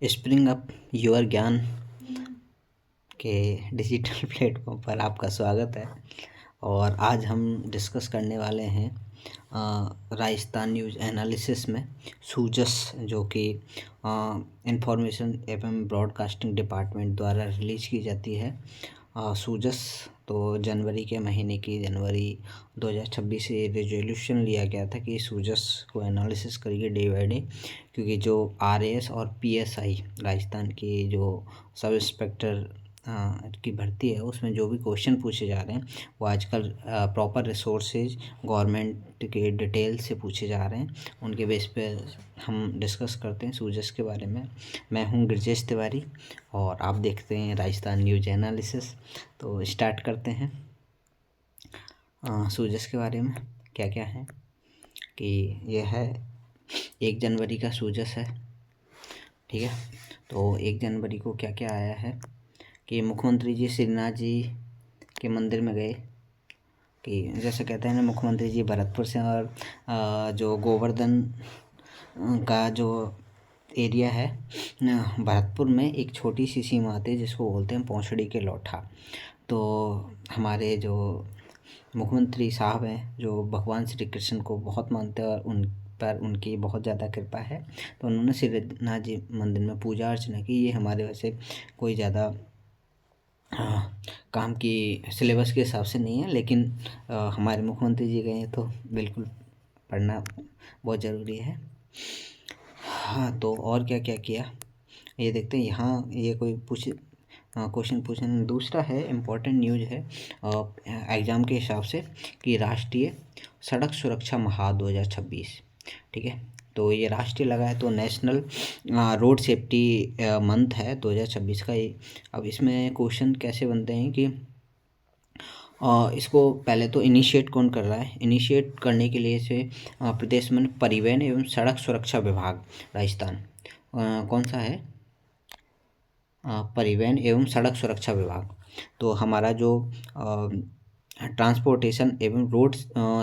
Spring up your ज्ञान के digital platform पर आपका स्वागत है। और आज हम डिस्कस करने वाले हैं राजस्थान न्यूज़ एनालिसिस में सूजस, जो कि इंफॉर्मेशन एवं ब्रॉडकास्टिंग डिपार्टमेंट द्वारा रिलीज की जाती है। सूजस तो जनवरी के महीने की जनवरी 2026 से रेजोल्यूशन लिया गया था कि सूजस को एनालिसिस करिए डे बाई डे, क्योंकि जो आरएएस और पीएसआई राजस्थान की जो सब इंस्पेक्टर की भर्ती है उसमें जो भी क्वेश्चन पूछे जा रहे हैं वो आजकल प्रॉपर रिसोर्सेज गवर्नमेंट के डिटेल से पूछे जा रहे हैं। उनके बेस पे हम डिस्कस करते हैं सूजस के बारे में। मैं हूं गिरजेश तिवारी और आप देखते हैं राजस्थान न्यूज़ एनालिसिस। तो स्टार्ट करते हैं। सूजस के बारे में क्या क्या है कि यह है 1 जनवरी का सूजस है, ठीक है। तो 1 जनवरी को क्या क्या आया है कि मुख्यमंत्री जी श्रीनाथ जी के मंदिर में गए, कि जैसे कहते हैं ना मुख्यमंत्री जी भरतपुर से, और जो गोवर्धन का जो एरिया है भरतपुर में एक छोटी सी सीमा आती है जिसको बोलते हैं पौंछड़ी के लोठा। तो हमारे जो मुख्यमंत्री साहब हैं जो भगवान श्री कृष्ण को बहुत मानते हैं और उन पर उनकी बहुत ज़्यादा कृपा है, तो उन्होंने श्रीनाथ जी मंदिर में पूजा अर्चना की। ये हमारे वैसे कोई ज़्यादा काम की सिलेबस के हिसाब से नहीं है, लेकिन हमारे मुख्यमंत्री जी गए तो बिल्कुल पढ़ना बहुत ज़रूरी है। हाँ, तो और क्या क्या किया ये देखते हैं। यहाँ ये कोई क्वेश्चन पूछने। दूसरा है इम्पोर्टेंट न्यूज़ है एग्ज़ाम के हिसाब से कि राष्ट्रीय सड़क सुरक्षा माह 2026, ठीक है। तो ये राष्ट्रीय लगा है, तो नेशनल रोड सेफ्टी मंथ है 2026 का ये। अब इसमें क्वेश्चन कैसे बनते हैं कि इसको पहले तो इनिशिएट कौन कर रहा है। इनिशिएट करने के लिए से प्रदेश में परिवहन एवं सड़क सुरक्षा विभाग राजस्थान कौन सा है, परिवहन एवं सड़क सुरक्षा विभाग। तो हमारा जो ट्रांसपोर्टेशन एवं रोड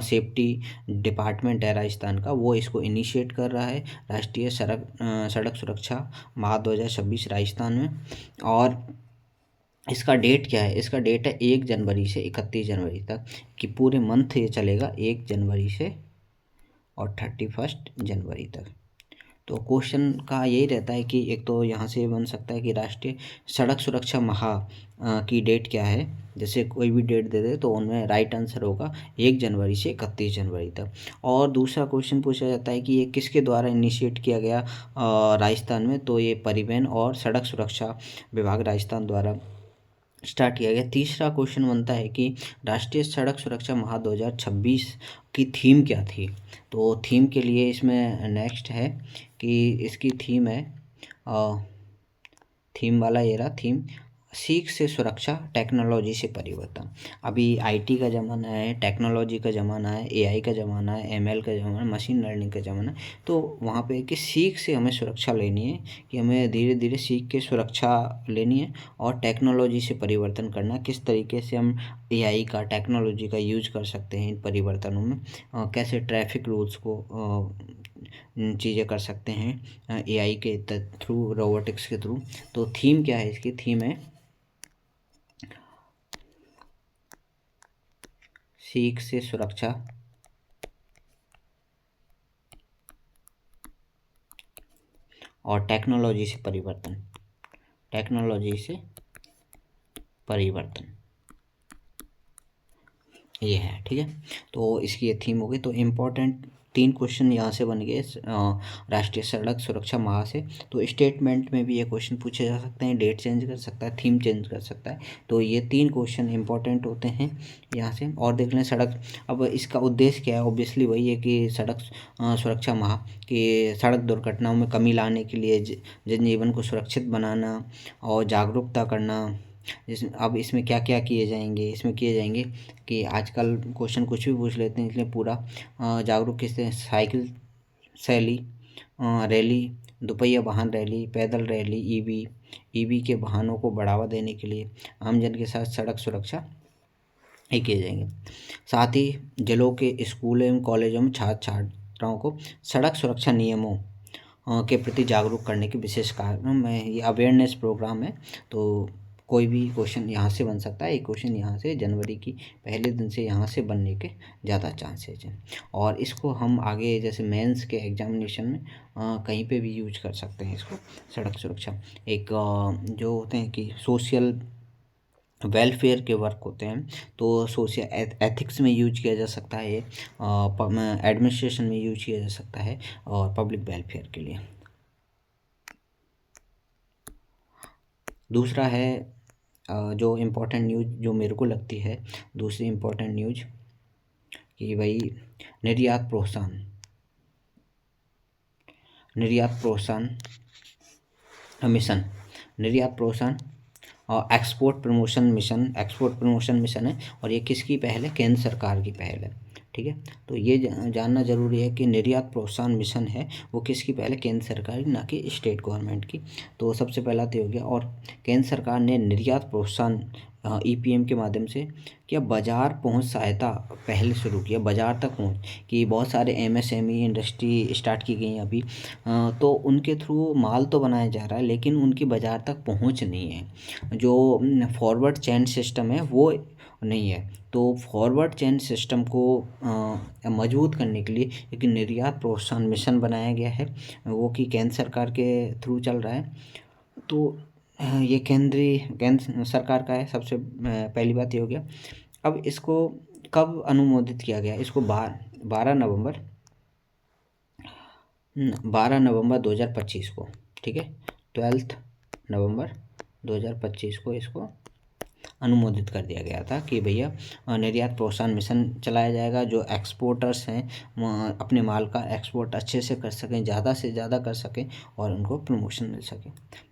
सेफ्टी डिपार्टमेंट है राजस्थान का, वो इसको इनिशिएट कर रहा है राष्ट्रीय सड़क सुरक्षा माह 2026 राजस्थान में। और इसका डेट क्या है, इसका डेट है 1 जनवरी से 31 जनवरी तक, कि पूरे मंथ ये चलेगा 1 जनवरी से और 31 जनवरी तक। तो क्वेश्चन का यही रहता है कि एक तो यहाँ से बन सकता है कि राष्ट्रीय सड़क सुरक्षा माह की डेट क्या है। जैसे कोई भी डेट दे दे तो उनमें राइट आंसर होगा 1 जनवरी से 31 जनवरी तक। और दूसरा क्वेश्चन पूछा जाता है कि ये किसके द्वारा इनिशिएट किया गया राजस्थान में, तो ये परिवहन और सड़क सुरक्षा विभाग राजस्थान द्वारा स्टार्ट किया गया। तीसरा क्वेश्चन बनता है कि राष्ट्रीय सड़क सुरक्षा माह 2026 की थीम क्या थी। तो थीम के लिए इसमें नेक्स्ट है कि इसकी थीम है थीम वाला ये रहा थीम, सीख से सुरक्षा टेक्नोलॉजी से परिवर्तन। अभी आईटी का ज़माना है, टेक्नोलॉजी का ज़माना है, एआई का ज़माना है, एमएल का ज़माना है, मशीन लर्निंग का ज़माना है। तो वहाँ पे कि सीख से हमें सुरक्षा लेनी है, कि हमें धीरे धीरे सीख के सुरक्षा लेनी है और टेक्नोलॉजी से परिवर्तन करना। किस तरीके से हम एआई का टेक्नोलॉजी का यूज कर सकते हैं इन परिवर्तनों में, कैसे ट्रैफिक रूल्स को चीज़ें कर सकते हैं एआई के थ्रू, रोबोटिक्स के थ्रू। तो थीम क्या है इसकी, थीम है सीख से सुरक्षा और टेक्नोलॉजी से परिवर्तन, टेक्नोलॉजी से परिवर्तन ये है, ठीक है। तो इसकी ये थीम हो गई। तो इम्पोर्टेंट 3 क्वेश्चन यहाँ से बन गए राष्ट्रीय सड़क सुरक्षा माह से। तो स्टेटमेंट में भी ये क्वेश्चन पूछे जा सकते हैं, डेट चेंज कर सकता है, थीम चेंज कर सकता है। तो ये 3 क्वेश्चन इंपॉर्टेंट होते हैं यहाँ से। और देख लें सड़क, अब इसका उद्देश्य क्या है, ऑब्वियसली वही है कि सड़क सुरक्षा माह कि सड़क दुर्घटनाओं में कमी लाने के लिए जनजीवन को सुरक्षित बनाना और जागरूकता करना। अब इसमें क्या क्या किए जाएंगे, इसमें किए जाएंगे कि आजकल क्वेश्चन कुछ भी पूछ लेते हैं, इसलिए पूरा जागरूक किससे, साइकिल रैली, रैली, दोपहिया वाहन रैली, पैदल रैली, ईवी के वाहनों को बढ़ावा देने के लिए आमजन के साथ सड़क सुरक्षा ये किए जाएंगे। साथ ही जिलों के स्कूल एवं कॉलेजों में छात्र छात्राओं को सड़क सुरक्षा नियमों के प्रति जागरूक करने की विशेष कार्यक्रम है। ये अवेयरनेस प्रोग्राम है। तो कोई भी क्वेश्चन यहाँ से बन सकता है। एक क्वेश्चन यहाँ से जनवरी की पहले दिन से यहाँ से बनने के ज़्यादा चांसेज हैं। और इसको हम आगे जैसे मेंस के एग्जामिनेशन में कहीं पे भी यूज कर सकते हैं इसको। सड़क सुरक्षा एक जो होते हैं कि सोशल वेलफेयर के वर्क होते हैं, तो सोशल एथिक्स में यूज किया जा सकता है, एडमिनिस्ट्रेशन में यूज किया जा सकता है और पब्लिक वेलफेयर के लिए। दूसरा है जो इम्पोर्टेंट न्यूज़ जो मेरे को लगती है, दूसरी इम्पोर्टेंट न्यूज़ कि भाई निर्यात प्रोत्साहन मिशन, निर्यात प्रोत्साहन और एक्सपोर्ट प्रमोशन मिशन है। और ये किसकी पहल है? केंद्र सरकार की पहल है। ठीक है, तो ये जानना जरूरी है कि निर्यात प्रोत्साहन मिशन है वो किसकी पहल है? केंद्र सरकार की, ना कि स्टेट गवर्नमेंट की। तो सबसे पहला तो हो गया। और केंद्र सरकार ने निर्यात प्रोत्साहन ईपीएम के माध्यम से क्या बाजार पहुंच सहायता पहले शुरू किया, बाजार तक पहुंच कि बहुत सारे एमएसएमई इंडस्ट्री स्टार्ट की गई अभी, तो उनके थ्रू माल तो बनाया जा रहा है लेकिन उनकी बाजार तक पहुंच नहीं है। जो फॉरवर्ड चेन सिस्टम है वो नहीं है। तो फॉरवर्ड चेन सिस्टम को मजबूत करने के लिए एक निर्यात प्रोत्साहन मिशन बनाया गया है, वो कि केंद्र सरकार के थ्रू चल रहा है। तो ये केंद्र सरकार का है। सबसे पहली बात ये हो गया। अब इसको कब अनुमोदित किया गया? इसको 12 नवंबर 2025 को, ठीक है, 12 नवंबर 2025 को इसको अनुमोदित कर दिया गया था कि भैया निर्यात प्रोत्साहन मिशन चलाया जाएगा। जो एक्सपोर्टर्स हैं अपने माल का एक्सपोर्ट अच्छे से कर सकें, ज़्यादा से ज़्यादा कर सकें और उनको प्रमोशन मिल सके।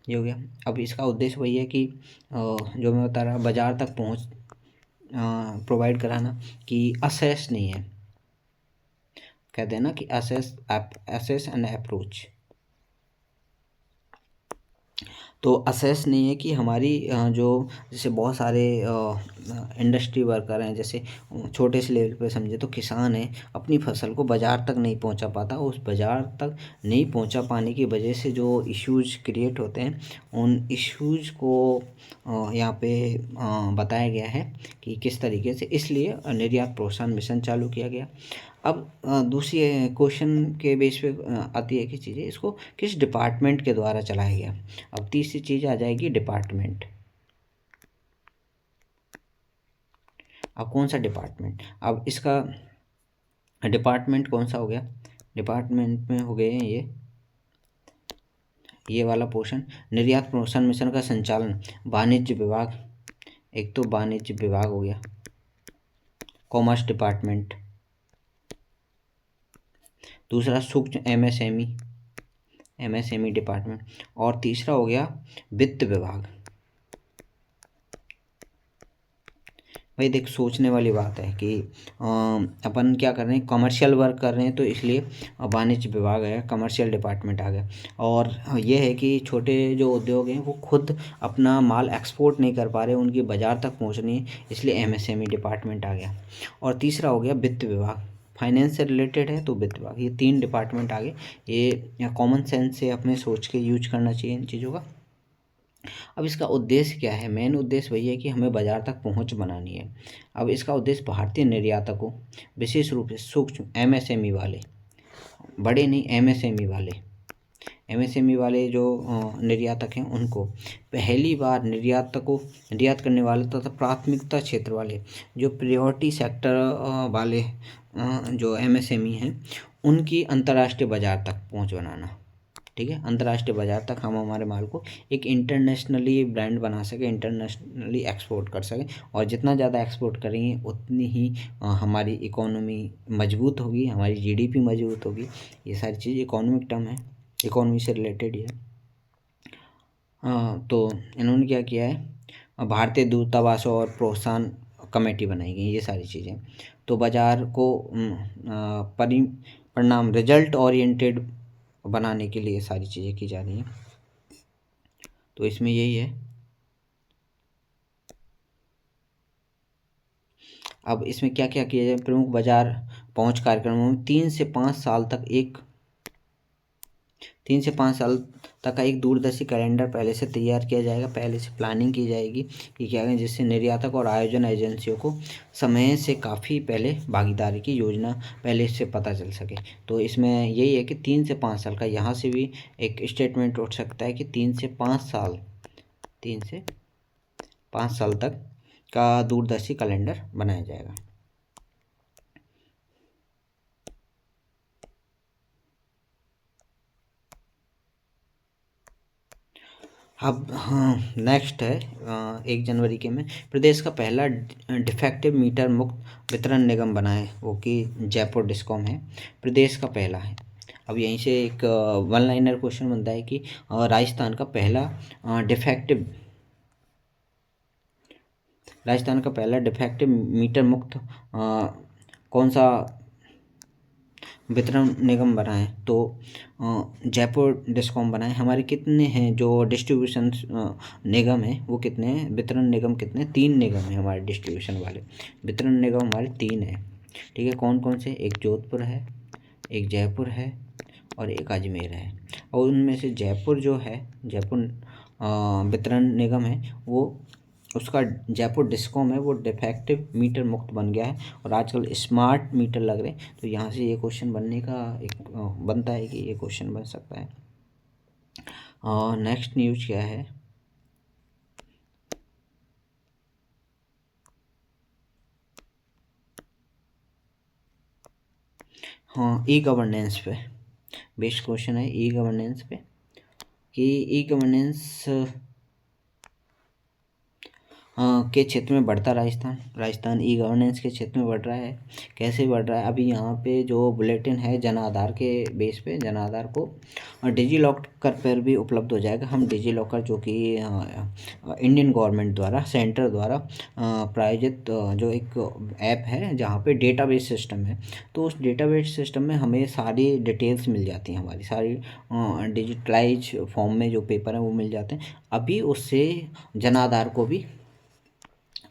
ये हो गया। अब इसका उद्देश्य वही है कि जो मैं बता रहा, बाज़ार तक पहुँच प्रोवाइड कराना, कि असेस नहीं है, कहते हैं ना कि असेस एंड अप्रोच। तो असेस नहीं है कि हमारी जो जैसे बहुत सारे इंडस्ट्री वर्कर हैं, जैसे छोटे से लेवल पे समझे तो किसान है, अपनी फसल को बाज़ार तक नहीं पहुंचा पाता। उस बाज़ार तक नहीं पहुंचा पाने की वजह से जो इश्यूज क्रिएट होते हैं, उन इश्यूज को यहाँ पे बताया गया है कि किस तरीके से, इसलिए निर्यात प्रोत्साहन मिशन चालू किया गया। अब दूसरी क्वेश्चन के बेस पे आती है कि चीज़ें इसको किस डिपार्टमेंट के द्वारा चलाया गया। अब तीसरी चीज़ आ जाएगी डिपार्टमेंट। अब कौन सा डिपार्टमेंट? अब इसका डिपार्टमेंट कौन सा हो गया? डिपार्टमेंट में हो गए हैं ये वाला पोर्शन। निर्यात प्रोत्साहन मिशन का संचालन वाणिज्य विभाग, एक तो वाणिज्य विभाग हो गया, कॉमर्स डिपार्टमेंट, दूसरा सूक्ष्म एमएसएमई डिपार्टमेंट, और तीसरा हो गया वित्त विभाग। भाई देख, सोचने वाली बात है कि अपन क्या कर रहे हैं, कमर्शियल वर्क कर रहे हैं, तो इसलिए वाणिज्य विभाग है, कमर्शियल डिपार्टमेंट आ गया। और ये है कि छोटे जो उद्योग हैं वो खुद अपना माल एक्सपोर्ट नहीं कर पा रहे, उनकी बाज़ार तक पहुंचनी है, इसलिए एमएसएमई डिपार्टमेंट आ गया। और तीसरा हो गया वित्त विभाग, फाइनेंस से रिलेटेड है तो वित्त विभाग। ये 3 डिपार्टमेंट आ गए। ये कॉमन सेंस से अपने सोच के यूज करना चाहिए इन चीज़ों का। अब इसका उद्देश्य क्या है? मेन उद्देश्य वही है कि हमें बाज़ार तक पहुंच बनानी है। अब इसका उद्देश्य भारतीय निर्यातकों, विशेष रूप से सूक्ष्म एमएसएमई वाले, बड़े नहीं, एमएसएमई वाले जो निर्यातक हैं उनको पहली बार निर्यात करने वाले तथा प्राथमिकता क्षेत्र वाले, जो प्रायोरिटी सेक्टर वाले जो एमएसएमई हैं, उनकी अंतर्राष्ट्रीय बाज़ार तक पहुंच बनाना। ठीक है, अंतर्राष्ट्रीय बाज़ार तक हम हमारे माल को एक इंटरनेशनली ब्रांड बना सकें, इंटरनेशनली एक्सपोर्ट कर सकें। और जितना ज़्यादा एक्सपोर्ट करेंगे उतनी ही हमारी इकोनॉमी मजबूत होगी, हमारी जीडीपी मजबूत होगी। ये सारी चीज़ इकोनॉमिक टर्म है, इकोनॉमी से रिलेटेड ही है। तो इन्होंने क्या किया है, भारतीय दूतावासों और प्रोत्साहन कमेटी बनाई गई, ये सारी चीज़ें। तो बाज़ार को परिणाम रिजल्ट ओरिएंटेड बनाने के लिए सारी चीज़ें की जा रही हैं। तो इसमें यही है। अब इसमें क्या क्या किया जाए? प्रमुख बाजार पहुंच कार्यक्रमों में 3 से 5 साल तक 3 से 5 साल तक का एक दूरदर्शी कैलेंडर पहले से तैयार किया जाएगा, पहले से प्लानिंग की जाएगी कि क्या है, जिससे निर्यातक और आयोजन एजेंसियों को समय से काफ़ी पहले भागीदारी की योजना पहले से पता चल सके। तो इसमें यही है कि 3 से 5 साल का, यहाँ से भी एक स्टेटमेंट उठ सकता है कि 3 से 5 साल तक का दूरदर्शी कैलेंडर बनाया जाएगा। अब हाँ, नेक्स्ट है 1 जनवरी के में प्रदेश का पहला डिफेक्टिव मीटर मुक्त वितरण निगम बना है, वो कि जयपुर डिस्कॉम है, प्रदेश का पहला है। अब यहीं से एक वन लाइनर क्वेश्चन बनता है कि डिफेक्टिव राजस्थान का पहला डिफेक्टिव मीटर मुक्त कौन सा वितरण निगम बना है, तो जयपुर डिस्कॉम बना है। हमारे कितने हैं जो डिस्ट्रीब्यूशन निगम है, वो कितने हैं, वितरण निगम कितने हैं, 3 निगम है हमारे डिस्ट्रीब्यूशन वाले, वितरण निगम हमारे 3 हैं। ठीक है, कौन कौन से, एक जोधपुर है, एक जयपुर है और एक अजमेर है। और उनमें से जयपुर जो है, जयपुर वितरण निगम है, वो उसका जयपुर डिस्कॉम है, वो डिफेक्टिव मीटर मुक्त बन गया है और आजकल स्मार्ट मीटर लग रहे हैं। तो यहाँ से ये क्वेश्चन बनने का एक बनता है कि ये क्वेश्चन बन सकता है। नेक्स्ट न्यूज़ क्या है, हाँ, ई गवर्नेंस पे बेस्ट क्वेश्चन है, ई गवर्नेंस पे कि ई गवर्नेंस के क्षेत्र में बढ़ता राजस्थान ई गवर्नेंस के क्षेत्र में बढ़ रहा है। कैसे बढ़ रहा है, अभी यहाँ पे जो बुलेटिन है जन आधार के बेस पे, जन आधार को डिजी लॉकर पर भी उपलब्ध हो जाएगा। हम डिजी लॉकर जो कि इंडियन गवर्नमेंट द्वारा, सेंटर द्वारा प्रायोजित जो एक ऐप है जहाँ पे डेटाबेस सिस्टम है, तो उस डेटाबेस सिस्टम में हमें सारी डिटेल्स मिल जाती हैं, हमारी सारी डिजिटलाइज फॉर्म में जो पेपर हैं वो मिल जाते हैं। अभी उससे जन आधार को भी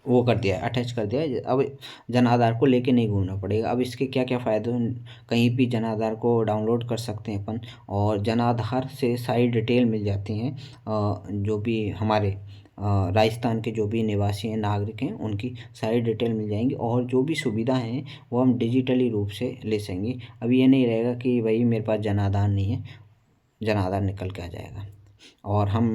वो कर दिया है, अटैच कर दिया है। अब जन आधार को लेके नहीं घूमना पड़ेगा। अब इसके क्या क्या फ़ायदे हैं, कहीं भी जन आधार को डाउनलोड कर सकते हैं अपन, और जन आधार से सारी डिटेल मिल जाती हैं। जो भी हमारे राजस्थान के जो भी निवासी हैं, नागरिक हैं, उनकी सारी डिटेल मिल जाएंगी और जो भी सुविधा हैं वो हम डिजिटली रूप से ले सकेंगे। अब ये नहीं रहेगा कि भाई मेरे पास जन आधार नहीं है, जन आधार निकल के आ जाएगा और हम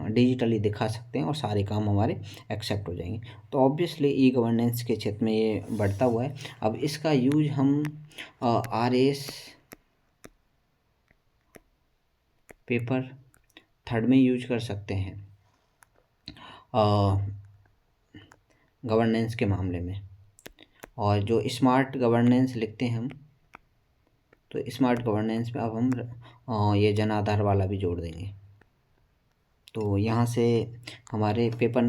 डिजिटली दिखा सकते हैं और सारे काम हमारे एक्सेप्ट हो जाएंगे। तो ऑब्वियसली ई गवर्नेंस के क्षेत्र में ये बढ़ता हुआ है। अब इसका यूज हम RS पेपर 3 में यूज कर सकते हैं गवर्नेंस के मामले में। और जो स्मार्ट गवर्नेंस लिखते हैं हम, तो स्मार्ट गवर्नेंस में अब हम ये जन आधार वाला भी जोड़ देंगे। तो यहाँ से हमारे पेपर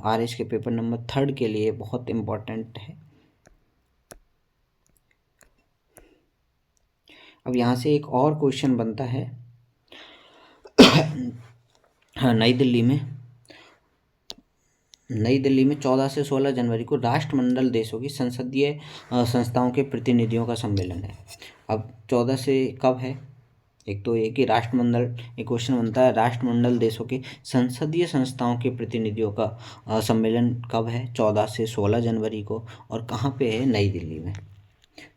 RS के पेपर नंबर 3 के लिए बहुत इम्पोर्टेंट है। अब यहाँ से एक और क्वेश्चन बनता है हाँ, नई दिल्ली में 14 से 16 जनवरी को राष्ट्रमंडल देशों की संसदीय संस्थाओं के प्रतिनिधियों का सम्मेलन है। अब 14 से कब है, एक तो ये कि राष्ट्रमंडल, एक क्वेश्चन बनता है राष्ट्रमंडल देशों के संसदीय संस्थाओं के प्रतिनिधियों का सम्मेलन कब है, 14 से 16 जनवरी को, और कहाँ पे है, नई दिल्ली में।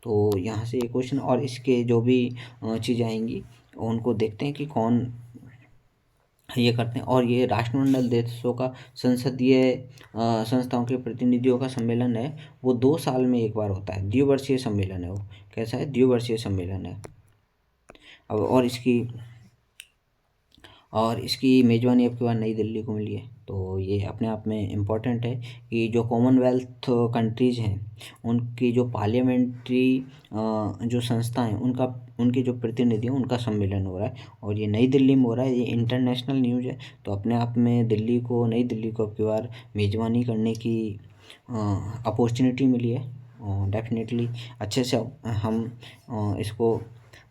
तो यहाँ से ये क्वेश्चन और इसके जो भी चीज़ें आएंगी उनको देखते हैं कि कौन ये करते हैं। और ये राष्ट्रमंडल देशों का संसदीय संस्थाओं के प्रतिनिधियों का सम्मेलन है, वो 2 साल में एक बार होता है, द्विवर्षीय सम्मेलन है वो। कैसा है, द्विवर्षीय सम्मेलन है। अब और इसकी मेज़बानी अब की बार नई दिल्ली को मिली है। तो ये अपने आप में इम्पॉर्टेंट है कि जो कॉमनवेल्थ कंट्रीज़ हैं उनकी जो पार्लियामेंट्री जो संस्था हैं उनके जो प्रतिनिधि हैं उनका सम्मेलन हो रहा है और ये नई दिल्ली में हो रहा है। ये इंटरनेशनल न्यूज़ है, तो अपने आप में नई दिल्ली को अब की बार मेज़बानी करने की अपॉर्चुनिटी मिली है। डेफिनेटली अच्छे से हम इसको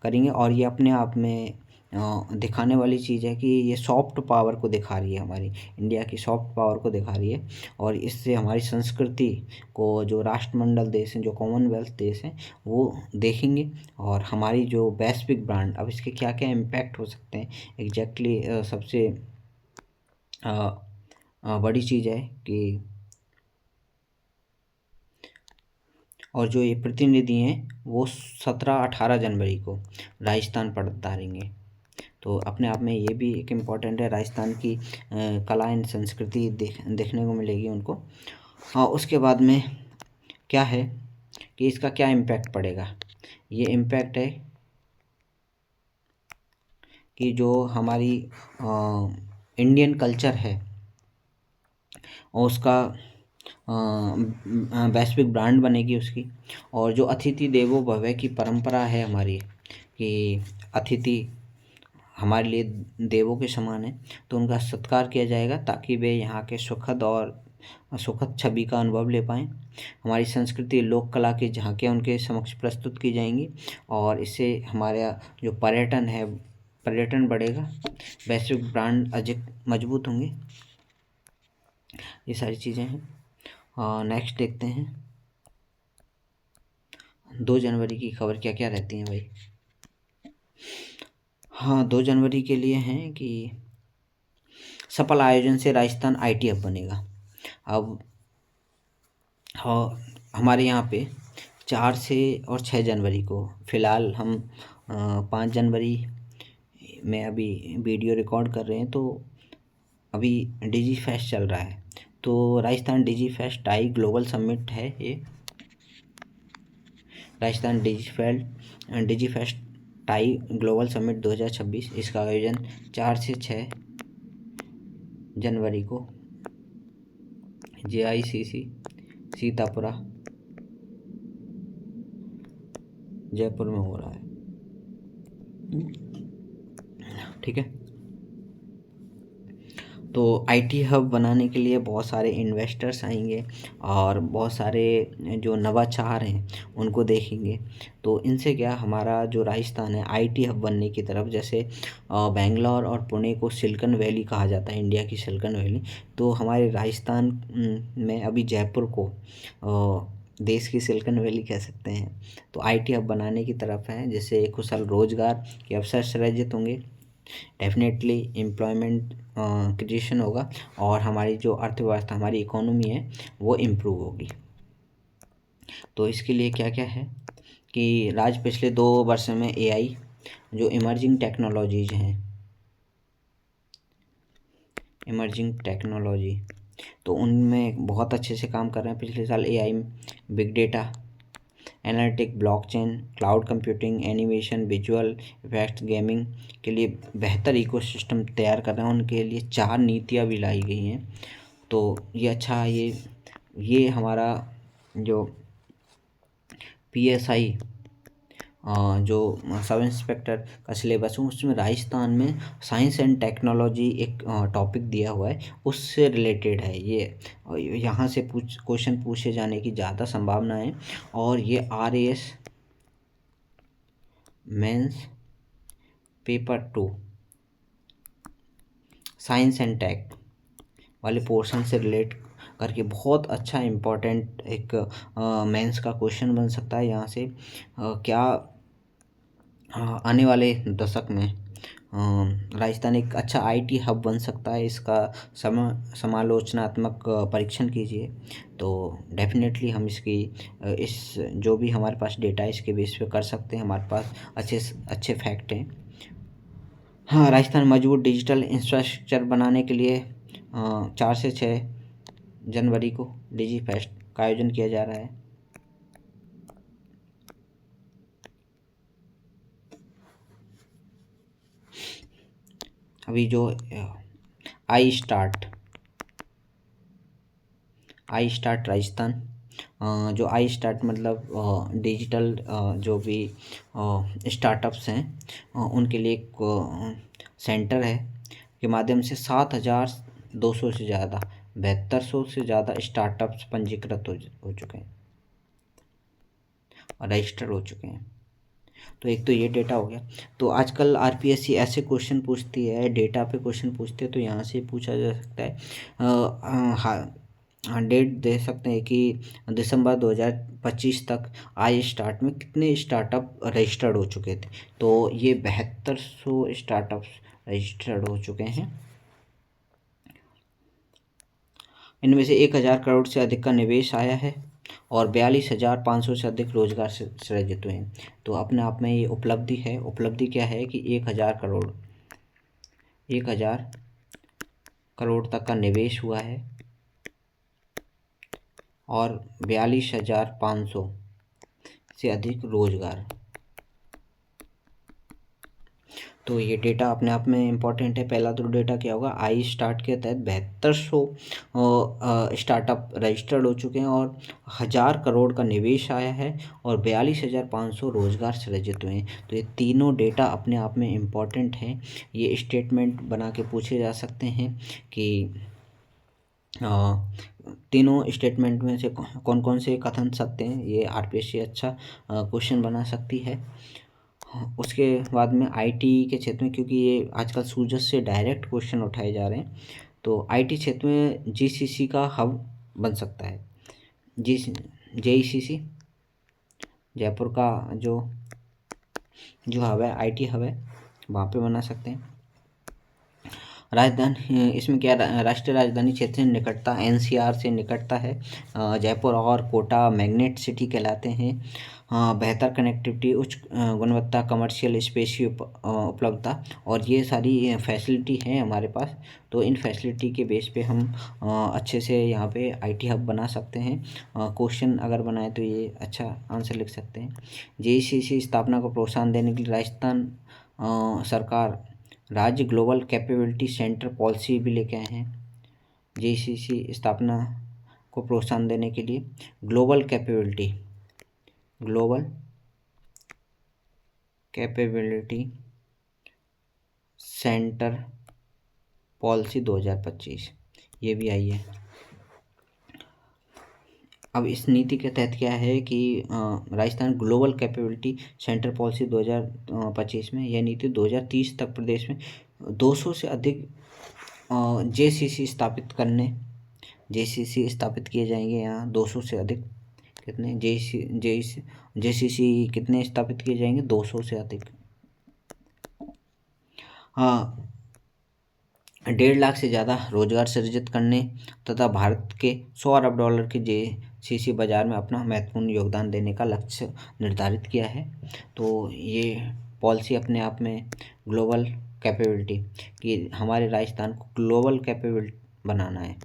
करेंगे और ये अपने आप में दिखाने वाली चीज़ है कि ये सॉफ्ट पावर को दिखा रही है, हमारी इंडिया की सॉफ्ट पावर को दिखा रही है। और इससे हमारी संस्कृति को जो राष्ट्रमंडल देश हैं, जो कॉमनवेल्थ देश हैं, वो देखेंगे। और हमारी जो वैश्विक ब्रांड, अब इसके क्या क्या इम्पैक्ट हो सकते हैं एग्जैक्टली सबसे बड़ी चीज़ है कि और जो ये प्रतिनिधि हैं वो 17-18 जनवरी को राजस्थान पधारेंगे। तो अपने आप में ये भी एक इम्पॉर्टेंट है, राजस्थान की कला एंड संस्कृति देखने को मिलेगी उनको। हाँ, उसके बाद में क्या है कि इसका क्या इम्पैक्ट पड़ेगा। ये इम्पैक्ट है कि जो हमारी इंडियन कल्चर है और उसका वैश्विक ब्रांड बनेगी उसकी। और जो अतिथि देवो भव की परंपरा है हमारी, कि अतिथि हमारे लिए देवों के समान है, तो उनका सत्कार किया जाएगा ताकि वे यहाँ के सुखद छवि का अनुभव ले पाएँ। हमारी संस्कृति लोक कला की झांकियाँ उनके समक्ष प्रस्तुत की जाएंगी और इससे हमारा जो पर्यटन है, पर्यटन बढ़ेगा, वैश्विक ब्रांड अधिक मजबूत होंगे। ये सारी चीज़ें हैं। नेक्स्ट देखते हैं 2 जनवरी की खबर क्या क्या रहती हैं भाई। हाँ, 2 जनवरी के लिए हैं कि सफल आयोजन से राजस्थान आईटी हब बनेगा। अब हाँ, हमारे यहाँ पे 4 से और 6 जनवरी को, फ़िलहाल हम 5 जनवरी में अभी वीडियो रिकॉर्ड कर रहे हैं, तो अभी डिजी फेस्ट चल रहा है। तो राजस्थान डिजी फेस्ट टाई ग्लोबल समिट है ये, राजस्थान डिजी फेस्ट टाई ग्लोबल समिट 2026। इसका आयोजन 4 से 6 जनवरी को JICC सीतापुरा जयपुर में हो रहा है। ठीक है, तो आईटी हब बनाने के लिए बहुत सारे इन्वेस्टर्स आएंगे और बहुत सारे जो नवाचार हैं उनको देखेंगे। तो इनसे क्या, हमारा जो राजस्थान है आईटी हब बनने की तरफ, जैसे बेंगलोर और पुणे को सिलिकॉन वैली कहा जाता है, इंडिया की सिलिकॉन वैली, तो हमारे राजस्थान में अभी जयपुर को देश की सिलिकॉन वैली कह सकते हैं। तो आईटी हब बनाने की तरफ है, जिससे कुशल रोजगार के अवसर सृजित होंगे, डेफिनेटली एम्प्लॉयमेंट क्रिएशन होगा और हमारी जो अर्थव्यवस्था, हमारी इकोनॉमी है, वो इम्प्रूव होगी। तो इसके लिए क्या क्या है कि पिछले 2 वर्ष में एआई जो इमर्जिंग टेक्नोलॉजी, तो उनमें बहुत अच्छे से काम कर रहे हैं। पिछले साल AI, big data analytic, blockchain, cloud computing, animation, visual effects, gaming के लिए बेहतर इकोसिस्टम तैयार कर रहे हैं। उनके लिए 4 नीतियाँ भी लाई गई हैं। तो ये अच्छा, ये हमारा जो PSI जो सब इंस्पेक्टर का सिलेबस है, उसमें राजस्थान में साइंस एंड टेक्नोलॉजी एक टॉपिक दिया हुआ है, उससे रिलेटेड है ये। यहाँ से क्वेश्चन पूछे जाने की ज़्यादा संभावना है। और ये RAS mains paper 2 science and tech वाले पोर्शन से रिलेट करके बहुत अच्छा इम्पोर्टेंट एक मेंस का क्वेश्चन बन सकता है यहाँ से। क्या आने वाले दशक में राजस्थान एक अच्छा आईटी हब बन सकता है, इसका समालोचनात्मक परीक्षण कीजिए। तो डेफिनेटली हम इसकी इस जो भी हमारे पास डेटा है इसके बेस पे कर सकते हैं, हमारे पास अच्छे फैक्ट हैं। हाँ, राजस्थान मजबूत डिजिटल इंफ्रास्ट्रक्चर बनाने के लिए 4 से 6 जनवरी को डिजी फेस्ट का आयोजन किया जा रहा है। अभी जो आई स्टार्ट राजस्थान, जो आई स्टार्ट मतलब डिजिटल जो भी स्टार्टअप्स हैं उनके लिए एक सेंटर है, के माध्यम से 7,200 से ज़्यादा 7200 से ज़्यादा स्टार्टअप्स पंजीकृत हो चुके हैं और रजिस्टर हो चुके हैं। तो एक तो ये डेटा हो गया। तो आजकल आरपीएससी ऐसे क्वेश्चन पूछती है, डेटा पे क्वेश्चन पूछती है, तो यहाँ से पूछा जा सकता है। हाँ, डेट दे सकते हैं कि दिसंबर 2025 तक आई स्टार्ट में कितने स्टार्टअप रजिस्टर्ड हो चुके थे। तो ये 7200 स्टार्टअप्स रजिस्टर्ड हो चुके हैं। इनमें से 1000 करोड़ से अधिक का निवेश आया है और 42,500 से अधिक रोजगार सृजित हुए हैं। तो अपने आप में ये उपलब्धि है। उपलब्धि क्या है कि 1000 करोड़ तक का निवेश हुआ है और 42,500 से अधिक रोजगार। तो ये डेटा अपने आप में इम्पॉर्टेंट है। पहला तो डेटा क्या होगा, आई स्टार्ट के तहत 7200 स्टार्टअप रजिस्टर्ड हो चुके हैं और 1000 करोड़ का निवेश आया है और 42,500 रोजगार सृजित हुए हैं। तो ये तीनों डेटा अपने आप में इम्पॉर्टेंट हैं। ये स्टेटमेंट बना के पूछे जा सकते हैं कि तीनों स्टेटमेंट में से कौन कौन से कथन सत्य हैं। ये आरपीएससी अच्छा क्वेश्चन बना सकती है। उसके बाद में आईटी के क्षेत्र में, क्योंकि ये आजकल सूजत से डायरेक्ट क्वेश्चन उठाए जा रहे हैं, तो आईटी क्षेत्र में जीसीसी का हब बन सकता है। जी जेईसीसी जयपुर का जो हब है, आईटी हब है, वहाँ पे बना सकते हैं। राजधानी, इसमें क्या राष्ट्रीय राजधानी क्षेत्र से निकटता, एनसीआर से निकटता है। जयपुर और कोटा मैग्नेट सिटी कहलाते हैं। बेहतर कनेक्टिविटी, उच्च गुणवत्ता, कमर्शियल स्पेस की उपलब्धता, और ये सारी फैसिलिटी हैं हमारे पास। तो इन फैसिलिटी के बेस पे हम अच्छे से यहाँ पे आईटी हब बना सकते हैं। क्वेश्चन अगर बनाए तो ये अच्छा आंसर लिख सकते हैं। जेईसीसी स्थापना को प्रोत्साहन देने के लिए राजस्थान सरकार राज्य ग्लोबल कैपेबिलिटी सेंटर पॉलिसी भी लेके आए हैं। जेईसीसी स्थापना को प्रोत्साहन देने के लिए ग्लोबल कैपेबिलिटी सेंटर पॉलिसी 2025 ये भी आई है। अब इस नीति के तहत क्या है कि Rajasthan global capability centre policy 2025 में यह नीति 2030 तक प्रदेश में 200 से अधिक जेसीसी स्थापित किए जाएंगे। यहाँ 200 से अधिक कितने जेसीसी कितने स्थापित किए जाएंगे, 200 से अधिक। हाँ, 1.5 लाख से ज़्यादा रोजगार सृजित करने तथा भारत के $100 अरब के जेसीसी बाजार में अपना महत्वपूर्ण योगदान देने का लक्ष्य निर्धारित किया है। तो ये पॉलिसी अपने आप में ग्लोबल कैपेबिलिटी, कि हमारे राजस्थान को ग्लोबल कैपेबिलिटी बनाना है,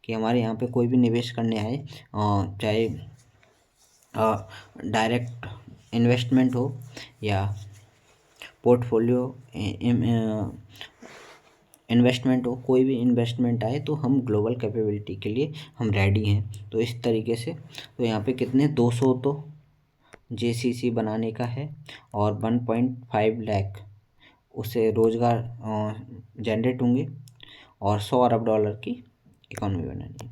कि हमारे यहाँ पे कोई भी निवेश करने आए, चाहे डायरेक्ट इन्वेस्टमेंट हो या पोर्टफोलियो इन्वेस्टमेंट हो, कोई भी इन्वेस्टमेंट आए तो हम ग्लोबल कैपेबिलिटी के लिए हम रेडी हैं। तो इस तरीके से तो यहाँ पे कितने 200 तो जेसीसी बनाने का है और 1.5 लाख उससे रोज़गार जनरेट होंगे और $100 अरब की इकॉनमी बनानी है।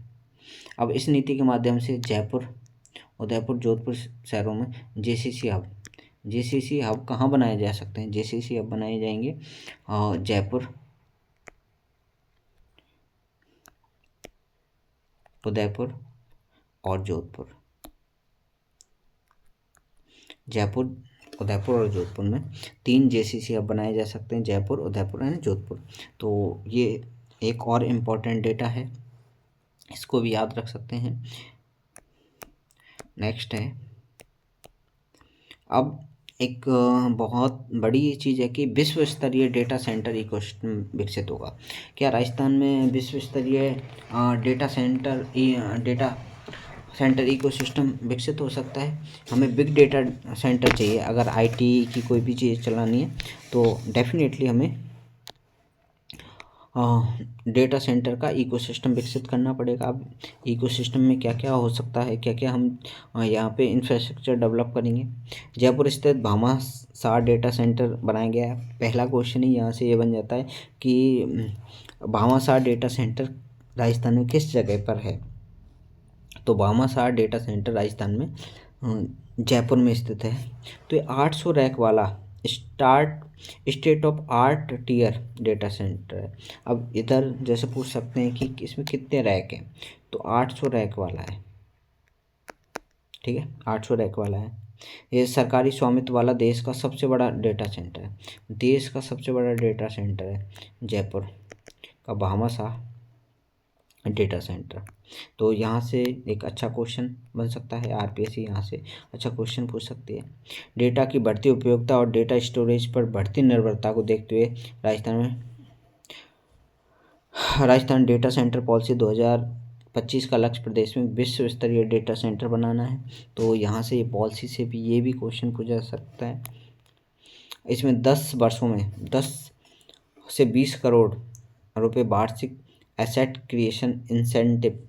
अब इस नीति के माध्यम से जयपुर, उदयपुर, जोधपुर शहरों में जेसीसी हब कहाँ बनाए जा सकते हैं। जेसीसी हब बनाए जाएंगे जयपुर, उदयपुर और जोधपुर। जयपुर, उदयपुर और जोधपुर में 3 जेसीसी हब बनाए जा सकते हैं, जयपुर, उदयपुर एंड जोधपुर। तो ये एक और इम्पोर्टेंट डेटा है, इसको भी याद रख सकते हैं। नेक्स्ट है, अब एक बहुत बड़ी चीज़ है कि विश्व स्तरीय डेटा सेंटर इकोसिस्टम विकसित होगा। क्या राजस्थान में विश्व स्तरीय डेटा सेंटर इकोसिस्टम विकसित हो सकता है? हमें बिग डेटा सेंटर चाहिए। अगर आईटी की कोई भी चीज़ चलानी है तो डेफिनेटली हमें डेटा सेंटर का इकोसिस्टम विकसित करना पड़ेगा। अब इकोसिस्टम में क्या क्या हो सकता है, क्या क्या हम यहाँ पे इंफ्रास्ट्रक्चर डेवलप करेंगे। जयपुर स्थित भामाशाह डेटा सेंटर बनाया गया है। पहला क्वेश्चन ही यहाँ से ये बन जाता है कि भामाशाह डेटा सेंटर राजस्थान में किस जगह पर है। तो भामाशाह डेटा सेंटर राजस्थान में जयपुर में स्थित है। तो ये 800 रैक वाला state of art tier data centre है। अब इधर जैसे पूछ सकते हैं कि इसमें कितने रैक हैं, तो 800 रैक वाला है। ठीक है, 800 रैक वाला है। ये सरकारी स्वामित्व वाला देश का सबसे बड़ा डेटा सेंटर है। देश का सबसे बड़ा डेटा सेंटर है जयपुर का भामाशाह डेटा सेंटर। तो यहाँ से एक अच्छा क्वेश्चन बन सकता है, आरपीएससी यहाँ से अच्छा क्वेश्चन पूछ सकती है। डेटा की बढ़ती उपयोगिता और डेटा स्टोरेज पर बढ़ती निर्भरता को देखते हुए राजस्थान डेटा सेंटर पॉलिसी 2025 का लक्ष्य प्रदेश में विश्व स्तरीय डेटा सेंटर बनाना है। तो यहाँ से ये पॉलिसी से भी ये भी क्वेश्चन पूछा जा सकता है। इसमें 10 वर्षों में 10 से 20 करोड़ रुपए वार्षिक एसेट क्रिएशन इंसेंटिव।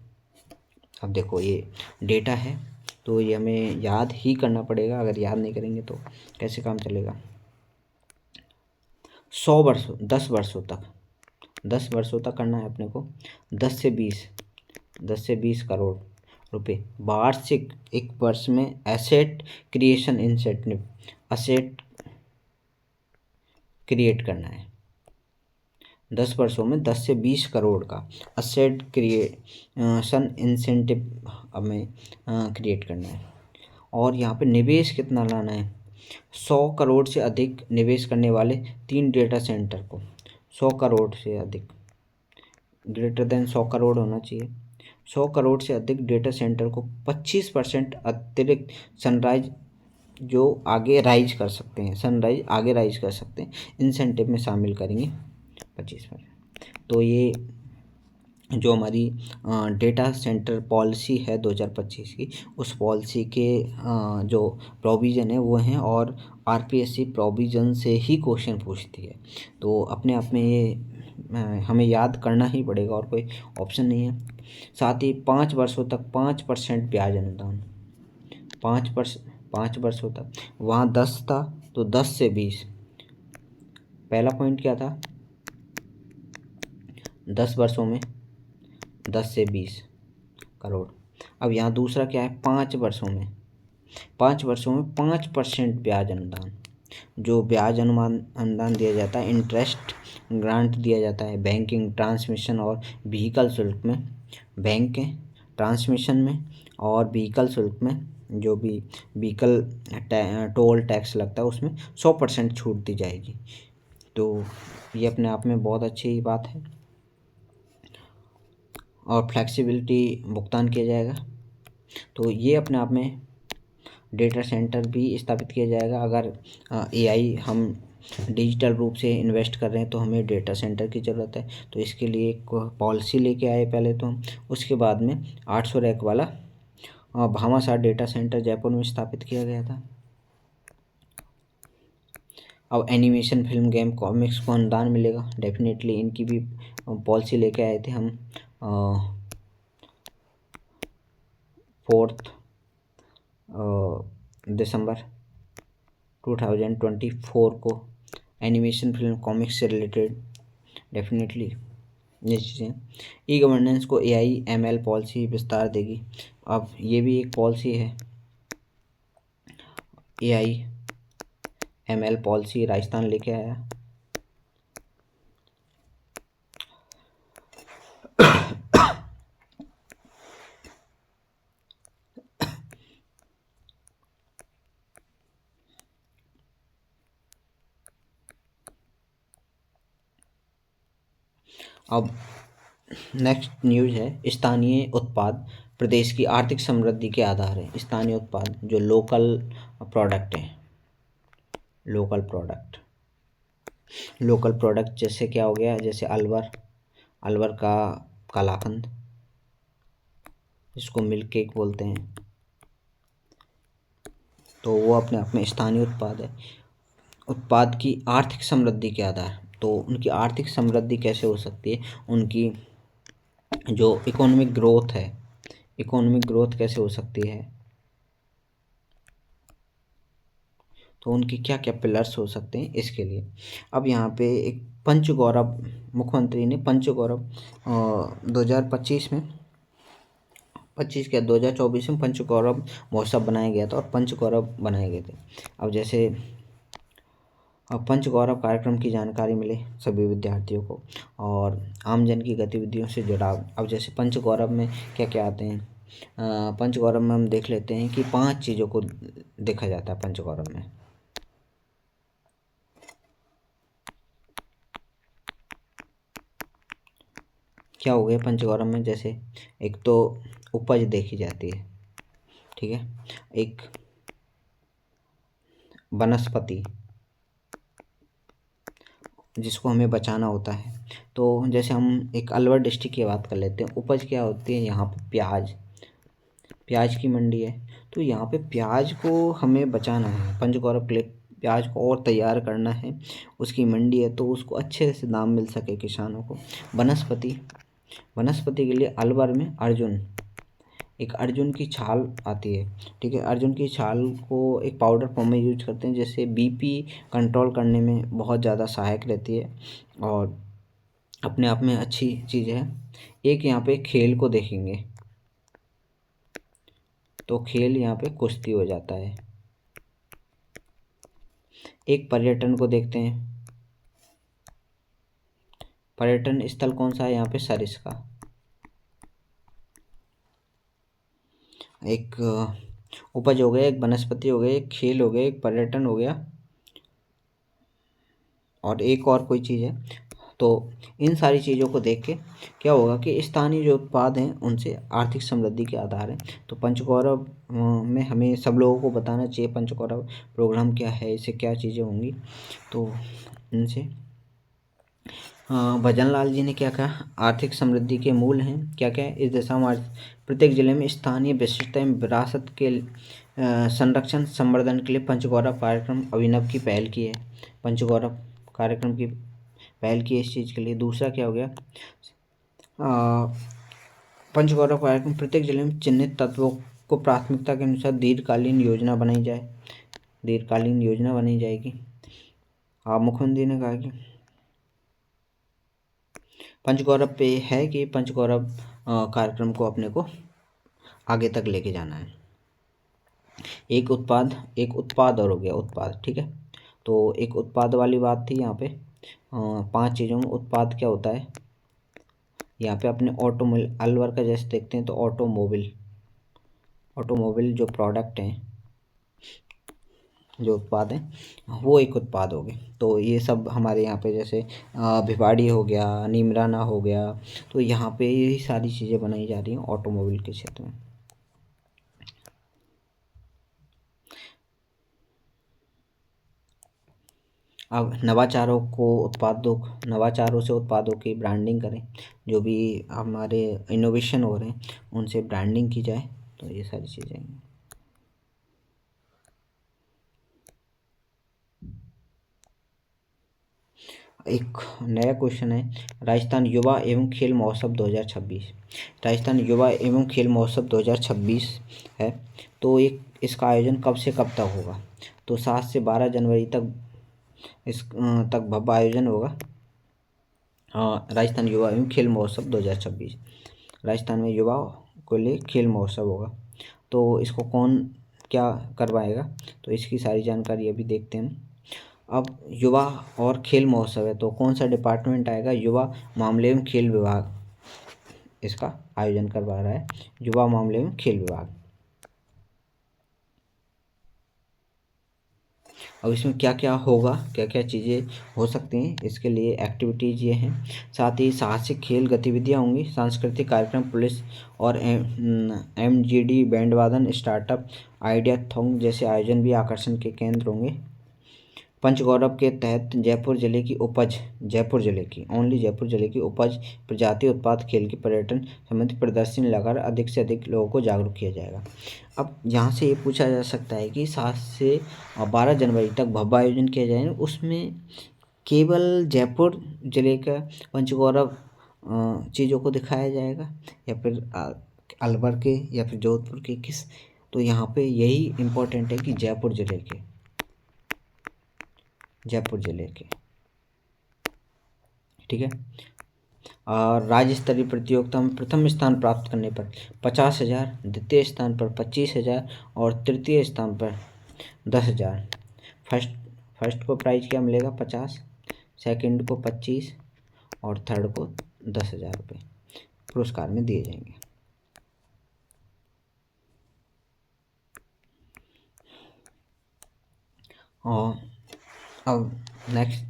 अब देखो ये डेटा है तो ये हमें याद ही करना पड़ेगा, अगर याद नहीं करेंगे तो कैसे काम चलेगा। 10 वर्षों तक करना है अपने को। 10 से 20 करोड़ रुपए वार्षिक एक वर्ष में asset creation incentive, asset create करना है। 10 वर्षों में 10 से 20 करोड़ का एसेट क्रिएशन इंसेंटिव हमें क्रिएट करना है। और यहाँ पे निवेश कितना लाना है, 100 करोड़ से अधिक निवेश करने वाले 3 डेटा सेंटर को, 100 करोड़ से अधिक, ग्रेटर देन 100 करोड़ होना चाहिए। 100 करोड़ से अधिक डेटा सेंटर को 25% अतिरिक्त सनराइज जो आगे राइज कर सकते हैं, सनराइज आगे राइज कर सकते हैं, इंसेंटिव में शामिल करेंगे 25%। तो ये जो हमारी डेटा सेंटर पॉलिसी है 2025 की, उस पॉलिसी के जो प्रोविज़न है वो हैं, और आरपीएससी प्रोविज़न से ही क्वेश्चन पूछती है। तो अपने आप में ये हमें याद करना ही पड़ेगा और कोई ऑप्शन नहीं है। साथ ही 5 वर्षों तक 5% ब्याज अनुदान, 5 वर्षों तक। वहाँ 10 था तो 10 से 20। पहला पॉइंट क्या था, 10 वर्षों में 10 से 20 करोड़। अब यहाँ दूसरा क्या है, 5 वर्षों में 5% ब्याज अनुदान। जो ब्याज अनुदान दिया जाता है, इंटरेस्ट ग्रांट दिया जाता है बैंकिंग, ट्रांसमिशन और व्हीकल शुल्क में, बैंक ट्रांसमिशन में और व्हीकल शुल्क में, जो भी व्हीकल टोल टैक्स लगता है उसमें 100% छूट दी जाएगी। तो ये अपने आप में बहुत अच्छी बात है। और फ्लेक्सिबिलिटी भुगतान किया जाएगा। तो ये अपने आप में डेटा सेंटर भी स्थापित किया जाएगा। अगर एआई हम डिजिटल रूप से इन्वेस्ट कर रहे हैं तो हमें डेटा सेंटर की ज़रूरत है। तो इसके लिए एक पॉलिसी लेके आए पहले तो हम, उसके बाद में 800 रैक वाला भामाशाह डेटा सेंटर जयपुर में स्थापित किया गया था। अब एनिमेशन, फिल्म, गेम, कॉमिक्स को अनुदान मिलेगा डेफिनेटली। इनकी भी पॉलिसी लेके आए थे हम 4 दिसंबर 2024 को। एनिमेशन, फिल्म, कॉमिक्स से रिलेटेड डेफिनेटली ये चीज़ें। ई गवर्नेंस को AI/ML पॉलिसी विस्तार देगी। अब ये भी एक पॉलिसी है, AI/ML पॉलिसी राजस्थान लेके आया। अब नेक्स्ट न्यूज़ है, स्थानीय उत्पाद प्रदेश की आर्थिक समृद्धि के आधार है। स्थानीय उत्पाद जो लोकल प्रोडक्ट हैं, लोकल प्रोडक्ट जैसे क्या हो गया, जैसे अलवर का कलाकंद, जिसको मिल्क केक बोलते हैं, तो वो अपने आप में स्थानीय उत्पाद है। उत्पाद की आर्थिक समृद्धि के आधार, तो उनकी आर्थिक समृद्धि कैसे हो सकती है, उनकी जो इकोनॉमिक ग्रोथ है, इकोनॉमिक ग्रोथ कैसे हो सकती है, तो उनकी क्या क्या पिलर्स हो सकते हैं इसके लिए। अब यहाँ पे एक मुख्यमंत्री ने पंचगौरव 2025 में 25 क्या 2024 में पंचगौरव महोत्सव बनाया गया था और पंचगौरव बनाए गए थे। अब जैसे अब पंचगौरव कार्यक्रम की जानकारी मिले सभी विद्यार्थियों को और आमजन की गतिविधियों से जुड़ाव। अब जैसे पंचगौरव में क्या क्या आते हैं, पंचगौरव में हम देख लेते हैं कि 5 चीज़ों को देखा जाता है पंचगौरव में। क्या हो गया पंचगौरव में, जैसे एक तो उपज देखी जाती है, ठीक है, एक वनस्पति जिसको हमें बचाना होता है। तो जैसे हम एक अलवर डिस्ट्रिक्ट की बात कर लेते हैं, उपज क्या होती है यहाँ पे, प्याज की मंडी है। तो यहाँ पे प्याज को हमें बचाना है, पंचगौरव के लिए प्याज को और तैयार करना है, उसकी मंडी है तो उसको अच्छे से दाम मिल सके किसानों को। वनस्पति के लिए अलवर में एक अर्जुन की छाल आती है, ठीक है, अर्जुन की छाल को एक पाउडर फॉर्म में यूज करते हैं, जैसे बीपी कंट्रोल करने में बहुत ज़्यादा सहायक रहती है और अपने आप में अच्छी चीज़ है। एक यहाँ पे खेल को देखेंगे तो खेल यहाँ पे कुश्ती हो जाता है। एक पर्यटन को देखते हैं, पर्यटन स्थल कौन सा है यहाँ पे, सरिस्का। एक उपज हो गया, एक वनस्पति हो गया, एक खेल हो गया, एक पर्यटन हो गया और एक और कोई चीज़ है। तो इन सारी चीज़ों को देख के क्या होगा कि स्थानीय जो उत्पाद हैं उनसे आर्थिक समृद्धि के आधार हैं। तो पंचगौरव में हमें सब लोगों को बताना चाहिए पंचगौरव प्रोग्राम क्या है, इससे क्या चीज़ें होंगी। तो इनसे भजन लाल जी ने क्या कहा, आर्थिक समृद्धि के मूल हैं क्या क्या है, इस दिशा में प्रत्येक जिले में स्थानीय विशिष्टता एवं विरासत के संरक्षण संवर्धन के लिए पंचगौरव कार्यक्रम अभिनव की पहल की है। पंचगौरव कार्यक्रम की पहल की इस चीज़ के लिए। दूसरा क्या हो गया, पंचगौरव कार्यक्रम प्रत्येक जिले में चिन्हित तत्वों को प्राथमिकता के अनुसार दीर्घकालीन योजना बनाई जाएगी। मुख्यमंत्री ने कहा कि पंचगौरव पे है कि पंचगौरव कार्यक्रम को अपने को आगे तक लेके जाना है। एक उत्पाद और हो गया उत्पाद, ठीक है। तो एक उत्पाद वाली बात थी यहाँ पे। 5 चीज़ों में उत्पाद क्या होता है, यहाँ पे अपने ऑटोमोबाइल अलवर का जैसे देखते हैं तो ऑटोमोबाइल जो प्रोडक्ट हैं, जो उत्पाद हैं वो एक उत्पाद हो गए। तो ये सब हमारे यहाँ पे जैसे भिवाड़ी हो गया, नीमराना हो गया, तो यहाँ पे यही सारी चीज़ें बनाई जा रही हैं ऑटोमोबाइल के क्षेत्र में। अब नवाचारों से उत्पादों की ब्रांडिंग करें, जो भी हमारे इनोवेशन हो रहे हैं उनसे ब्रांडिंग की जाए, तो ये सारी चीज़ें हैं। एक नया क्वेश्चन है, राजस्थान युवा एवं खेल महोत्सव 2026। राजस्थान युवा एवं खेल महोत्सव 2026 है। तो इसका आयोजन कब से कब तक होगा, तो 7 से 12 जनवरी तक तक भव्य आयोजन होगा। राजस्थान युवा एवं खेल महोत्सव 2026, राजस्थान में युवा को लिए खेल महोत्सव होगा। तो इसको कौन क्या करवाएगा, तो इसकी सारी जानकारी अभी देखते हैं। अब युवा और खेल महोत्सव है तो कौन सा डिपार्टमेंट आएगा, युवा मामले एवं खेल विभाग इसका आयोजन करवा रहा है, युवा मामले एवं खेल विभाग। अब इसमें क्या क्या होगा, क्या क्या चीज़ें हो सकती हैं, इसके लिए एक्टिविटीज़ ये हैं। साथ ही साहसिक खेल गतिविधियाँ होंगी, सांस्कृतिक कार्यक्रम, पुलिस और MGD बैंड वादन, स्टार्टअप आइडिया थॉन जैसे आयोजन भी आकर्षण के केंद्र होंगे। पंचगौरव के तहत जयपुर जिले की ओनली जयपुर जिले की उपज, प्रजाति, उत्पाद, खेल की पर्यटन संबंधी प्रदर्शनी लगाकर अधिक से अधिक लोगों को जागरूक किया जाएगा। अब यहाँ से ये पूछा जा सकता है कि 7 से 12 जनवरी तक भव्य आयोजन किया जाएगा, उसमें केवल जयपुर जिले का पंचगौरव चीज़ों को दिखाया जाएगा या फिर अलवर के या फिर जोधपुर के किस, तो यहाँ पे यही इम्पोर्टेंट है कि जयपुर जिले के, ठीक है। और राज्य स्तरीय प्रतियोगिता में प्रथम स्थान प्राप्त करने पर 50,000, द्वितीय स्थान पर 25,000 और तृतीय स्थान पर 10,000। फर्स्ट फर्स्ट को प्राइज क्या मिलेगा? 50, सेकंड को 25 और थर्ड को 10,000 रुपये पुरस्कार में दिए जाएंगे। और अब नेक्स्ट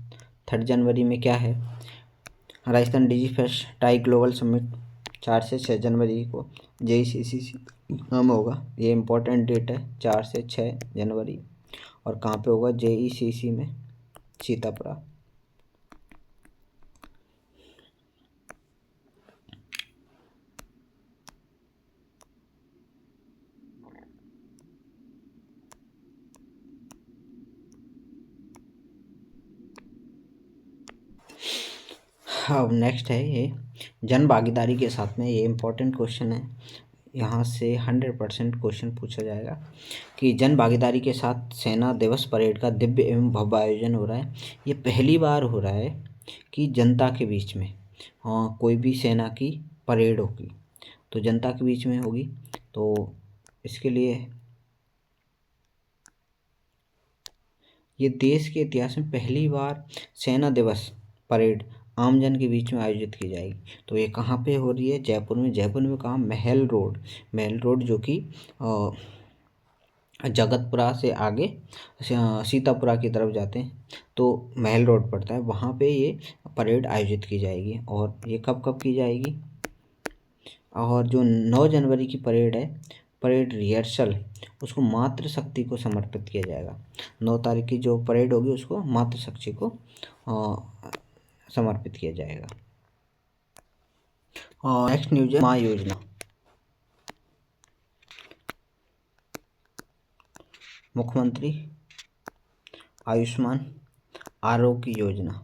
3 जनवरी में क्या है? राजस्थान डिजी फेस्ट टाई ग्लोबल समिट 4 से 6 जनवरी को JECC नाम होगा। ये इम्पोर्टेंट डेट है, 4 से 6 जनवरी। और कहाँ पे होगा? JECC में, सीतापुरा। अब नेक्स्ट है ये जन भागीदारी के साथ में, ये इम्पोर्टेंट क्वेश्चन है, यहाँ से 100% क्वेश्चन पूछा जाएगा कि जन भागीदारी के साथ सेना दिवस परेड का दिव्य एवं भव्य आयोजन हो रहा है। ये पहली बार हो रहा है कि जनता के बीच में कोई भी सेना की परेड होगी, तो जनता के बीच में होगी। तो इसके लिए ये देश के इतिहास में पहली बार सेना दिवस परेड आमजन के बीच में आयोजित की जाएगी। तो ये कहाँ पे हो रही है? जयपुर में। जयपुर में कहाँ? महल रोड जो कि जगतपुरा से आगे सीतापुरा की तरफ जाते हैं, तो महल रोड पड़ता है, वहाँ पे ये परेड आयोजित की जाएगी। और ये कब कब की जाएगी? और जो 9 जनवरी की परेड है, परेड रिहर्सल, उसको मातृशक्ति को समर्पित किया जाएगा। 9 तारीख की जो परेड होगी उसको मातृशक्ति को समर्पित किया जाएगा। नेक्स्ट न्यूज है माँ योजना। मुख्यमंत्री आयुष्मान आरोग्य योजना,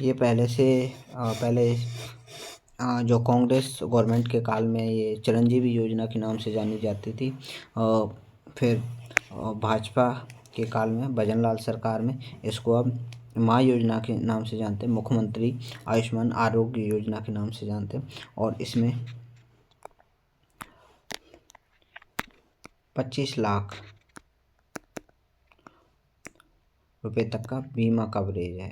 ये पहले जो कांग्रेस गवर्नमेंट के काल में ये चिरंजीवी योजना के नाम से जानी जाती थी। फिर भाजपा के काल में, भजनलाल सरकार में, इसको अब माँ योजना के नाम से जानते हैं, मुख्यमंत्री आयुष्मान आरोग्य योजना के नाम से जानते हैं। और इसमें 25 लाख रुपए तक का बीमा कवरेज है।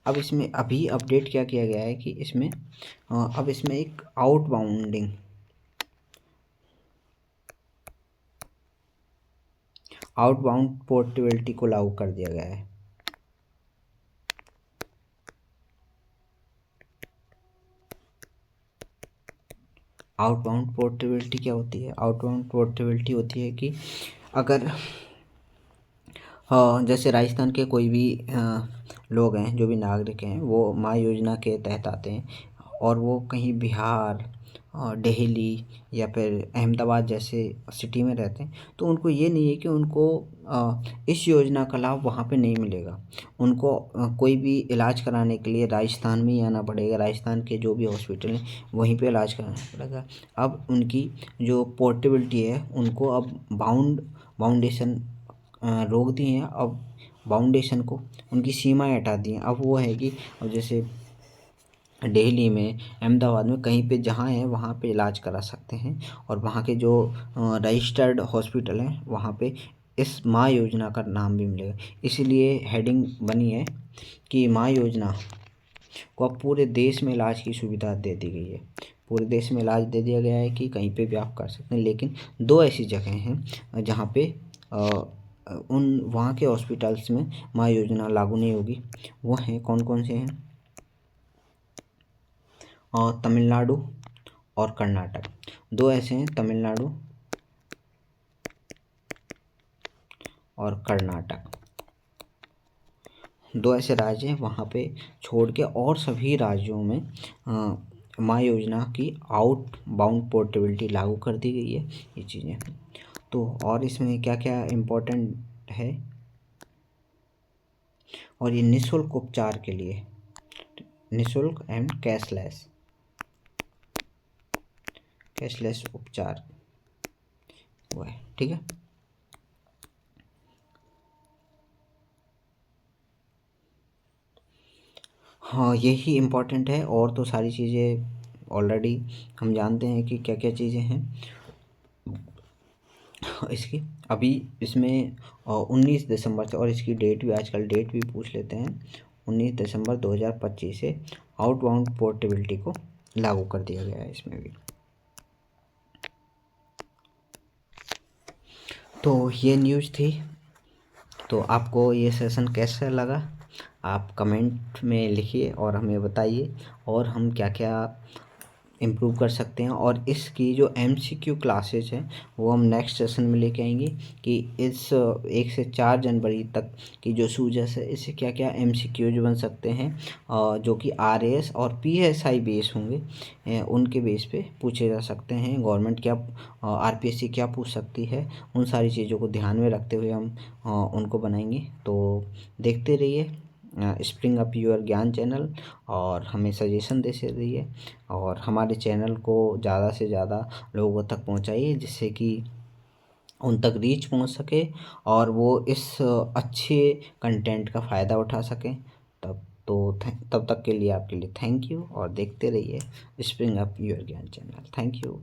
अब इसमें अभी अपडेट क्या किया गया है कि इसमें अब इसमें एक आउटबाउंड पोर्टेबिलिटी को लागू कर दिया गया है। आउटबाउंड पोर्टेबिलिटी क्या होती है? आउटबाउंड पोर्टेबिलिटी होती है कि अगर जैसे राजस्थान के कोई भी लोग हैं, जो भी नागरिक हैं, वो माँ योजना के तहत आते हैं और वो कहीं बिहार, दिल्ली या फिर अहमदाबाद जैसे सिटी में रहते हैं, तो उनको ये नहीं है कि उनको इस योजना का लाभ वहाँ पे नहीं मिलेगा। उनको कोई भी इलाज कराने के लिए राजस्थान में ही आना पड़ेगा। राजस्थान के जो भी हॉस्पिटल हैं वहीं पे इलाज कराना पड़ेगा। अब उनकी जो पोर्टेबिलिटी है, उनको अब बाउंडेशन रोक दी हैं। अब बाउंडेशन को, उनकी सीमाएं हटा दी हैं। अब वो है कि अब जैसे दिल्ली में, अहमदाबाद में, कहीं पे जहाँ है वहाँ पे इलाज करा सकते हैं। और वहाँ के जो रजिस्टर्ड हॉस्पिटल हैं वहाँ पे इस माँ योजना का नाम भी मिलेगा। इसीलिए हेडिंग बनी है कि माँ योजना को अब पूरे देश में इलाज की सुविधा दे दी गई है। पूरे देश में इलाज दे दिया गया है कि कहीं पे भी आप कर सकते हैं। लेकिन 2 ऐसी जगह हैं जहाँ पे उन वहाँ के हॉस्पिटल्स में माँ योजना लागू नहीं होगी। वो हैं, कौन कौन से हैं? तमिलनाडु और कर्नाटक। 2 ऐसे हैं, तमिलनाडु और कर्नाटक। 2 ऐसे राज्य हैं, वहाँ पे छोड़ के और सभी राज्यों में माँ योजना की आउट बाउंड पोर्टेबिलिटी लागू कर दी गई है। ये चीज़ें तो, और इसमें क्या क्या इम्पोर्टेंट है? और ये निःशुल्क उपचार के लिए, निःशुल्क एंड कैशलेस उपचार हुआ है। ठीक है। हाँ, यही इम्पोर्टेंट है, और तो सारी चीज़ें ऑलरेडी हम जानते हैं कि क्या क्या चीज़ें हैं इसकी। अभी इसमें 19 दिसंबर से, और इसकी डेट भी, आजकल डेट भी पूछ लेते हैं, 19 दिसंबर 2025 से आउटबाउंड पोर्टेबिलिटी को लागू कर दिया गया है इसमें भी। तो ये न्यूज़ थी। तो आपको ये सेशन कैसा लगा, आप कमेंट में लिखिए और हमें बताइए, और हम क्या क्या इम्प्रूव कर सकते हैं। और इसकी जो MCQ क्लासेस हैं वो हम नेक्स्ट सेशन में लेके आएंगे कि इस 1 से 4 जनवरी तक की जो सूजस है इससे क्या क्या MCQ जो बन सकते हैं, जो कि RAS और PSI बेस होंगे, उनके बेस पे पूछे जा सकते हैं। गवर्नमेंट क्या, RPSC क्या पूछ सकती है, उन सारी चीज़ों को ध्यान में रखते हुए हम उनको बनाएंगे। तो देखते रहिए स्प्रिंग अप योर ज्ञान चैनल, और हमें सजेशन देते रहिए, और हमारे चैनल को ज़्यादा से ज़्यादा लोगों तक पहुंचाइए, जिससे कि उन तक रीच पहुंच सके और वो इस अच्छे कंटेंट का फ़ायदा उठा सकें। तब तक के लिए आपके लिए थैंक यू, और देखते रहिए स्प्रिंग अप योर ज्ञान चैनल। Thank you.